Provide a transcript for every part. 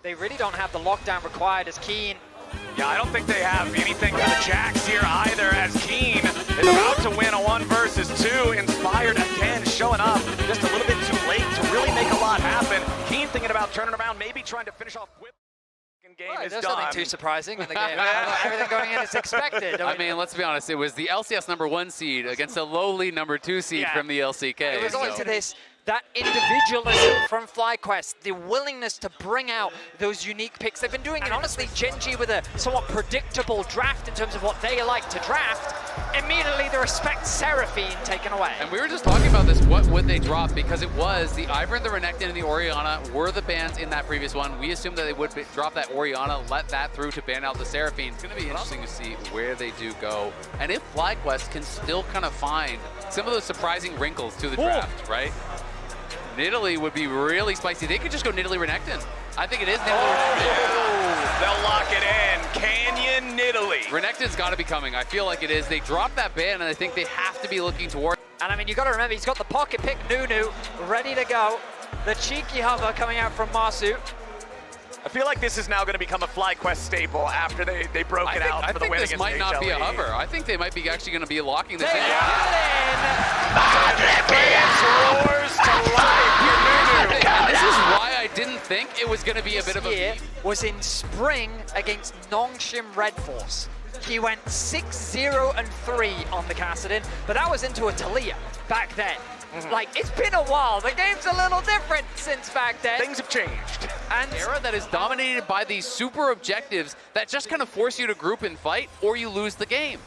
They really don't have the lockdown required as Keen. Yeah, I don't think they have anything for the Jacks here either, as Keen is about to win a 1 versus 2. Inspired again, showing up just a little bit too late to really make a lot happen. Keen thinking about turning around, maybe trying to finish off Whip. Game Well, is there's done. nothing too surprising in the game. Everything going in is expected. I mean, let's be honest, it was the LCS #1 seed against a lowly #2 seed from the LCK. It was always to this, that individualism from FlyQuest, the willingness to bring out those unique picks. They've been doing it, honestly, Gen.G with a somewhat predictable draft in terms of what they like to draft. Immediately the respect Seraphine taken away. And we were just talking about this, what would they drop? Because it was the Ivern, the Renekton, and the Orianna were the bans in that previous one. We assumed that they would drop that Orianna, let that through to ban out the Seraphine. It's going to be interesting to see where they do go. And if FlyQuest can still kind of find some of those surprising wrinkles to the draft, right? Nidalee would be really spicy. They could just go Nidalee Renekton. I think it is Nidalee Renekton. They'll lock it in. Canyon Nidalee. Renekton's got to be coming. I feel like it is. They dropped that ban, and I think they have to be looking toward. And I mean, you got to remember, he's got the pocket pick Nunu ready to go. The cheeky hover coming out from Masu. I feel like this is now going to become a FlyQuest staple after they broke it out for the win against I think this might not be a HLE. hover. I think they might be actually going to be locking this in. Roars to life. And this is why I didn't think it was going to be a bit of a Year beat. was in spring against Nongshim Red Force. He went 6-0-3 on the Kassadin, but that was into a Talia back then. Like, it's been a while. The game's a little different since back then. Things have changed. And Era that is dominated by these super objectives that just kind of force you to group and fight, or you lose the game.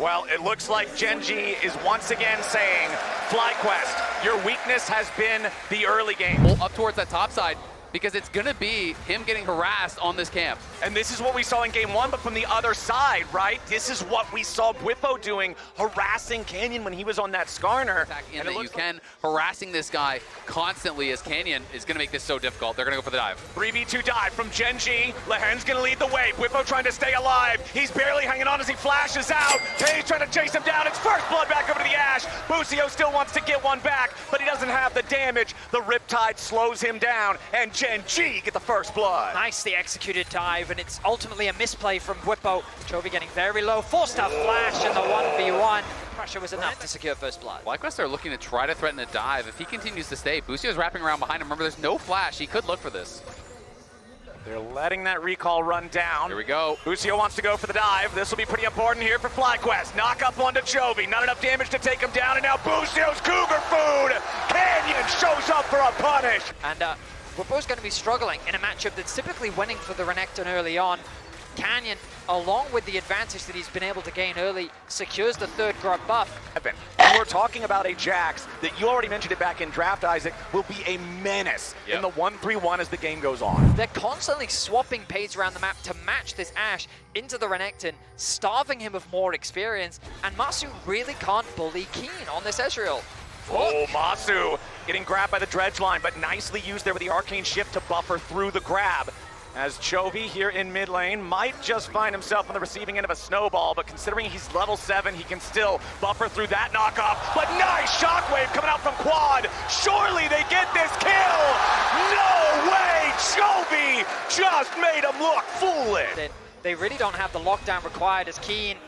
Well, it looks like Gen.G is once again saying, FlyQuest, your weakness has been the early game. Pull up towards that top side, because it's going to be him getting harassed on this camp. And this is what we saw in game 1, but from the other side, right? This is what we saw Bwipo doing, harassing Canyon when he was on that Skarner. And that you can, harassing this guy constantly as Canyon is going to make this so difficult. They're going to go for the dive. 3v2 dive from Gen.G. Lehen's going to lead the way. Bwipo trying to stay alive. He's barely hanging on as he flashes out. Peyz trying to chase him down. It's first blood back over to the Ashe. Busio still wants to get one back, but he doesn't have the damage. The Riptide slows him down, and Gen.G get the first blood. nicely executed dive, and it's ultimately a misplay from Bwipo. Chovy getting very low, forced a flash in the 1v1. Pressure was enough to secure first blood. FlyQuest are looking to try to threaten a dive. If he continues to stay, Busio's wrapping around behind him. Remember, there's no flash. He could look for this. They're letting that recall run down. Here we go. Busio wants to go for the dive. This will be pretty important here for FlyQuest. Knock up onto Chovy. Not enough damage to take him down, and now Busio's Cougar Food. Canyon shows up for a punish. And Bwipo's going to be struggling in a matchup that's typically winning for the Renekton early on. Canyon, along with the advantage that he's been able to gain early, secures the third grub buff. And we're talking about a Jax that you already mentioned it back in draft, Isaac, will be a menace in the 1-3-1 as the game goes on. They're constantly swapping Peyz around the map to match this Ashe into the Renekton, starving him of more experience, and Masu really can't bully Keen on this Ezreal. Oh, Masu getting grabbed by the dredge line, but nicely used there with the arcane shift to buffer through the grab. As Chovy here in mid lane might just find himself on the receiving end of a snowball, but considering he's level 7, he can still buffer through that knockoff. But nice shockwave coming out from Quad. Surely they get this kill. No way, Chovy just made him look foolish. They really don't have the lockdown required as Keen.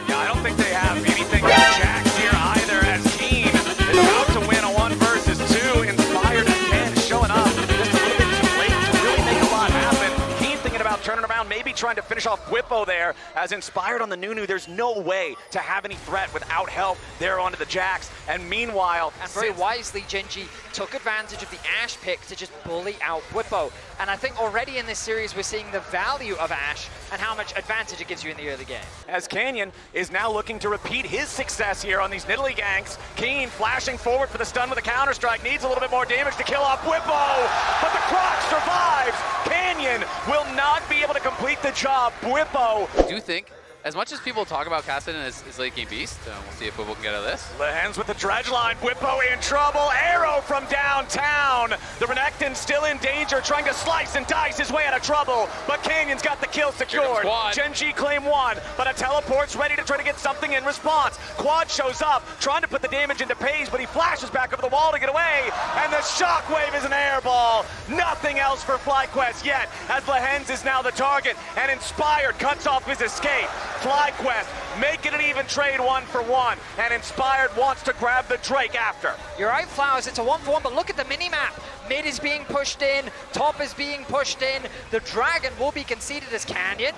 Yeah, I don't think they have anything for the Jacks here either, as Keen is about to win a 1 versus 2. Inspired again, showing up just a little bit too late to really make a lot happen. Keen thinking about turning around, maybe trying to finish off Bwipo there. As Inspired on the Nunu, there's no way to have any threat without help there onto the Jacks. And meanwhile, And very wisely, Gen.G took advantage of the Ashe pick to just bully out Bwipo. And I think already in this series, we're seeing the value of Ashe and how much advantage it gives you in the early game. as Canyon is now looking to repeat his success here on these Nidalee ganks. Keen flashing forward for the stun with a counter-strike, needs a little bit more damage to kill off Bwipo, but the Croc survives. Canyon will not be able to complete the job. Bwipo. I do think As much as people talk about Cassidy as his late game beast, we'll see if Whippo can get out of this. Lehens with the dredge line. Whippo in trouble. Arrow from downtown. The Renekton still in danger, trying to slice and dice his way out of trouble. But Canyon's got the kill secured. Gen G claim one, but a teleport's ready to try to get something in response. Quad shows up, trying to put the damage into Peyz, but he flashes back over the wall to get away. And the shockwave is an airball. Nothing else for FlyQuest yet, as Lehens is now the target, and Inspired cuts off his escape. FlyQuest make it an even trade 1-for-1, and Inspired wants to grab the Drake after. You're right, Flowers, it's a 1-for-1, but look at the mini-map. Mid is being pushed in, top is being pushed in, the Dragon will be conceded as Canyon.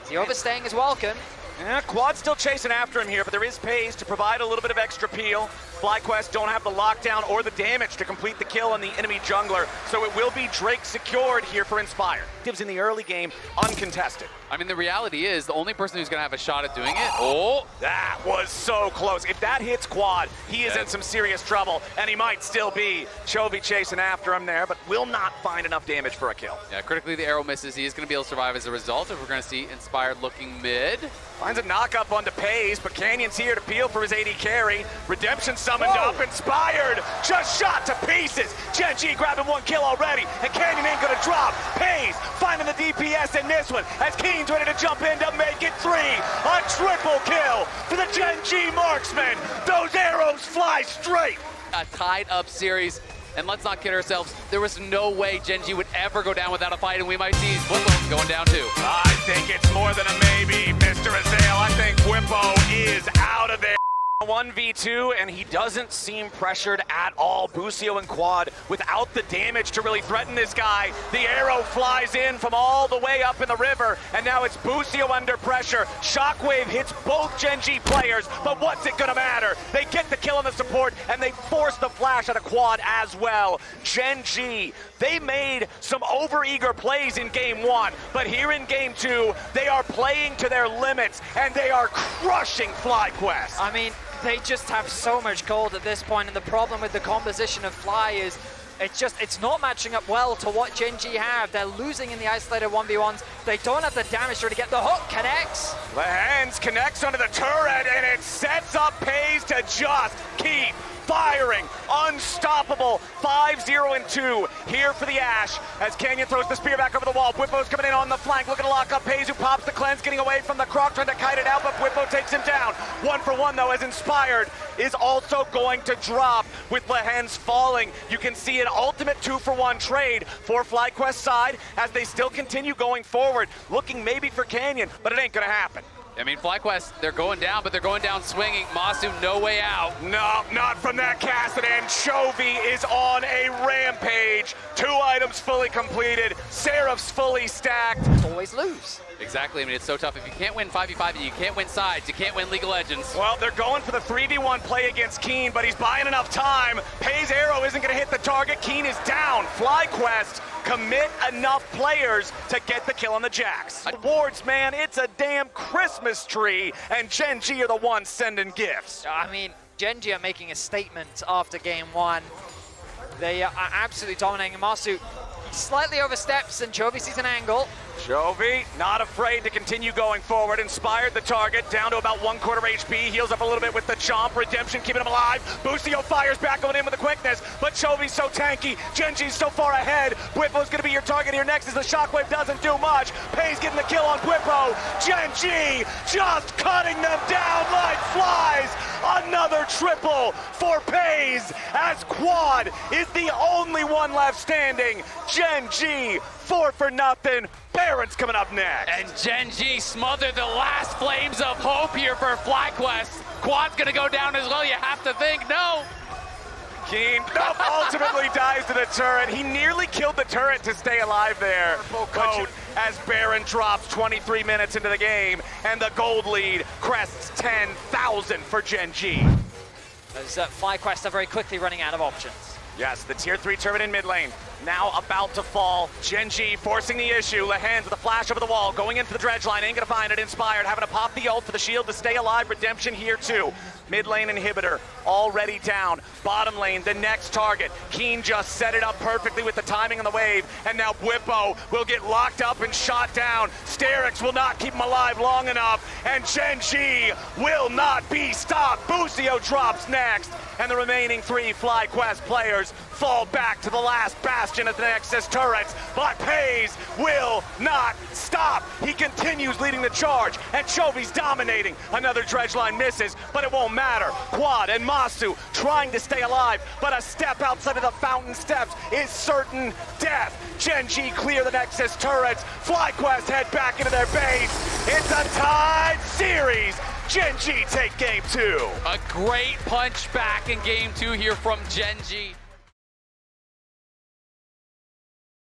The overstaying is welcome. Yeah, Quad's still chasing after him here, but there is Peyz to provide a little bit of extra peel. FlyQuest don't have the lockdown or the damage to complete the kill on the enemy jungler, so it will be Drake secured here for Inspired. Gives in the early game, uncontested. I mean, the reality is the only person who's going to have a shot at doing it. Oh, that was so close. If that hits Quad, he is in some serious trouble, and he might still be. Chovy chasing after him there, but will not find enough damage for a kill. Yeah, critically the arrow misses. He is going to be able to survive as a result. If we're going to see Inspired looking mid. Finds a knock-up onto Peyz, but Canyon's here to peel for his AD carry. Redemption summoned up, Inspired, just shot to pieces. Gen G grabbing one kill already, and Canyon ain't gonna drop. Peyz finding the DPS in this one, as Keen's ready to jump in to make it 3. A triple kill for the Gen G marksman. Those arrows fly straight. A tied-up series. And let's not kid ourselves, there was no way Gen G would ever go down without a fight, and we might see Whippo going down too. I think it's more than a maybe, Mr. Azale. I think Whippo is out of there. 1v2, and he doesn't seem pressured at all. Busio and Quad without the damage to really threaten this guy. The arrow flies in from all the way up in the river, and now it's Busio under pressure. Shockwave hits both Gen G players, but what's it gonna matter? They get the kill on the support, and they force the flash out of Quad as well. Gen G, they made some overeager plays in game 1, but here in game 2, they are playing to their limits, and they are crushing FlyQuest. I mean, they just have so much gold at this point, and the problem with the composition of Fly is it's not matching up well to what Gen G have. They're losing in the isolated 1v1s. They don't have the damage to get the hook. Connects. Lehens connects onto the turret, and it sets up Peyz to just keep firing. Unstoppable. 5-0-2 here for the Ash as Canyon throws the spear back over the wall. Whippo's coming in on the flank, looking to lock up Peyz, who pops the cleanse, getting away from the Croc, trying to kite it out, but Whippo takes him down. 1-for-1 though, as Inspired is also going to drop with Lehens falling. You can see an ultimate 2-for-1 trade for FlyQuest side as they still continue going forward, looking maybe for Canyon, but it ain't gonna happen. I mean, FlyQuest, they're going down, but they're going down swinging. Masu, no way out. No, not from that Cassidy, and Chovy is on a rampage. 2 items fully completed, Seraph's fully stacked. Always lose. Exactly, I mean, it's so tough. If you can't win 5v5, you can't win sides, you can't win League of Legends. Well, they're going for the 3v1 play against Keen, but he's buying enough time. Peyz arrow isn't gonna hit the target, Keen is down. FlyQuest commit enough players to get the kill on the Jacks. Awards, man, it's a damn Christmas tree, and Gen G are the ones sending gifts. I mean, Gen G are making a statement after game 1. They are absolutely dominating. Masu slightly oversteps, and Chovy sees an angle. Chovy not afraid to continue going forward. Inspired the target down to about 1/4 HP. Heals up a little bit with the chomp. Redemption keeping him alive. Busio fires back going in with the quickness, but Chovy's so tanky. Gen G's so far ahead. Whippo's gonna be your target here next as the shockwave doesn't do much. Peyz getting the kill on Whippo. Gen G just cutting them down like flies. Another triple for Peyz as Quad is the only one left standing. Gen G 4-for-0. Baron's coming up next. And Gen G smothered the last flames of hope here for FlyQuest. Quad's gonna go down as well, you have to think, no. Keen ultimately dies to the turret. He nearly killed the turret to stay alive there. Coat as Baron drops 23 minutes into the game, and the gold lead crests 10,000 for Gen G. As FlyQuest are very quickly running out of options. Yes, the tier 3 turret in mid lane. now about to fall. Gen.G forcing the issue. Lehans with a flash over the wall, going into the dredge line, ain't gonna find it. Inspired, having to pop the ult for the shield to stay alive. Redemption here too. Mid lane inhibitor already down. Bottom lane, the next target. Keen just set it up perfectly with the timing on the wave, and now Bwipo will get locked up and shot down. Sterix will not keep him alive long enough, and Gen.G will not be stopped. Busio drops next, and the remaining 3 FlyQuest players fall back to the last bastion of the Nexus turrets, but Peyz will not stop. He continues leading the charge, and Chovy's dominating. Another dredge line misses, but it won't matter. Quad and Masu trying to stay alive, but a step outside of the fountain steps is certain death. Gen.G clear the Nexus turrets. FlyQuest head back into their base. It's a tied series. Gen.G take game 2. A great punch back in game 2 here from Gen.G.